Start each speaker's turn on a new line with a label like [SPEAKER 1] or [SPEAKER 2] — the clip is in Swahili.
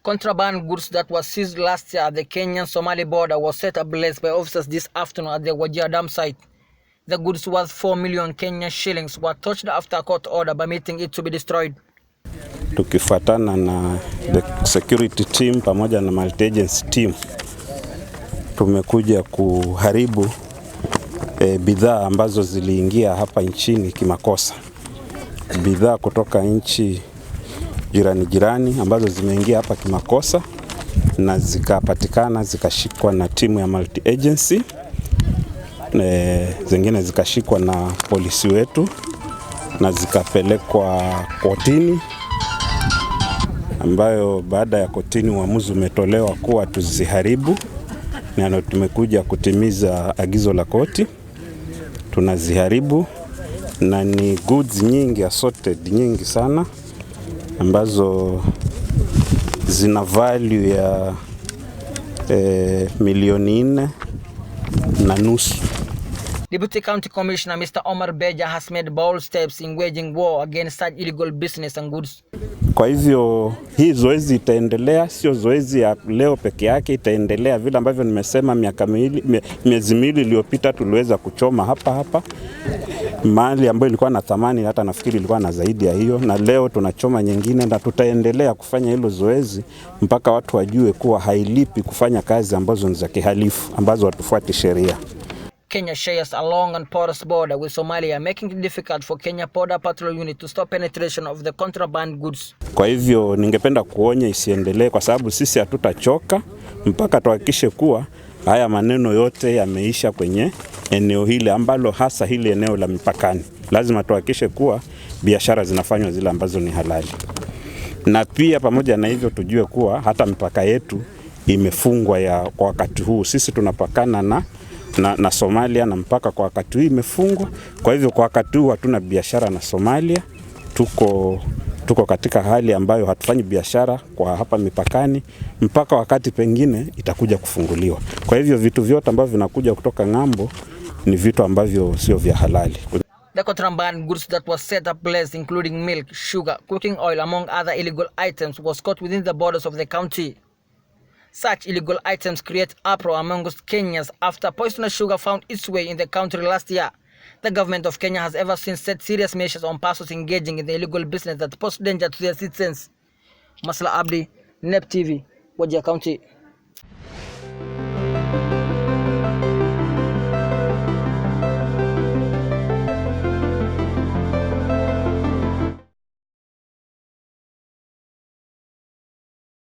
[SPEAKER 1] Contraband goods that were seized last year at the Kenyan-Somali border was set ablaze by officers this afternoon at the Wajir Dam site. The goods worth 4 million Kenyan shillings were touched after a court order permitting it to be destroyed.
[SPEAKER 2] Tukifuatana na the security team pamoja na multi-agency team, tumekuja kuharibu bidhaa ambazo ziliingia hapa nchini kimakosa. Bidhaa kutoka nchi jirani ambazo zimeingia hapa kimakosa na zikapatikana, zikashikwa na timu ya multi-agency, zingine zikashikwa na polisi wetu na zikapelekwa kotini, ambayo baada ya kotini uamuzi umetolewa kuwa tuziharibu, na tumekuja kutimiza agizo la koti. Tunaziharibu na ni goods nyingi, assorted nyingi sana, ambazo zina value ya milioni 4.5.
[SPEAKER 1] Deputy County Commissioner Mr. Omar Beja has made bold steps in waging war against such illegal business and goods.
[SPEAKER 2] Kwa hivyo hii zoezi itaendelea, sio zoezi ya leo peke yake, itaendelea vile ambavyo nimesema. Miezi miwili iliyopita tuliweza kuchoma hapa mali ambayo ilikuwa na thamani, hata nafikiri ilikuwa na zaidi ya hiyo, na leo tunachoma nyingine, na tutaendelea kufanya hilo zoezi mpaka watu wajue kuwa hailipi kufanya kazi ambazo ni za kihalifu, ambazo hatufuati sheria.
[SPEAKER 1] Kenya shares a long and porous border with Somalia, making it difficult for Kenya Border Patrol Unit to stop penetration of the contraband goods.
[SPEAKER 2] Kwa hivyo ningependa kuonya isiendelee, kwa sababu sisi hatutachoka mpaka tuhakikishe kuwa haya maneno yote yameisha kwenye eneo hili ambalo hasa hili eneo la mipakani. Lazima tuhakikishe kuwa biashara zinafanywa zile ambazo ni halali. Na pia pamoja na hivyo tujue kuwa hata mipaka yetu imefungwa kwa wakati huu. Sisi tunapakana na Somalia, na mpaka kwa wakati huu imefungwa. Kwa hivyo kwa wakati huu hatuna biashara na Somalia. Tuko katika hali ambayo hatufanyi biashara kwa hapa mipakani mpaka wakati pengine itakuja kufunguliwa. Kwa hivyo vitu vyote ambavyo vinakuja kutoka ng'ambo ni vitu ambavyo sio vya halali.
[SPEAKER 1] The contraband goods that was set ablaze, including milk, sugar, cooking oil, among other illegal items, was caught within the borders of the county. Such illegal items create uproar among Kenyans after poisonous sugar found its way in the country last year. The government of Kenya has ever since set serious measures on persons engaging in the illegal business that pose danger to their citizens. Masla Abdi, NEP TV, Wajir County.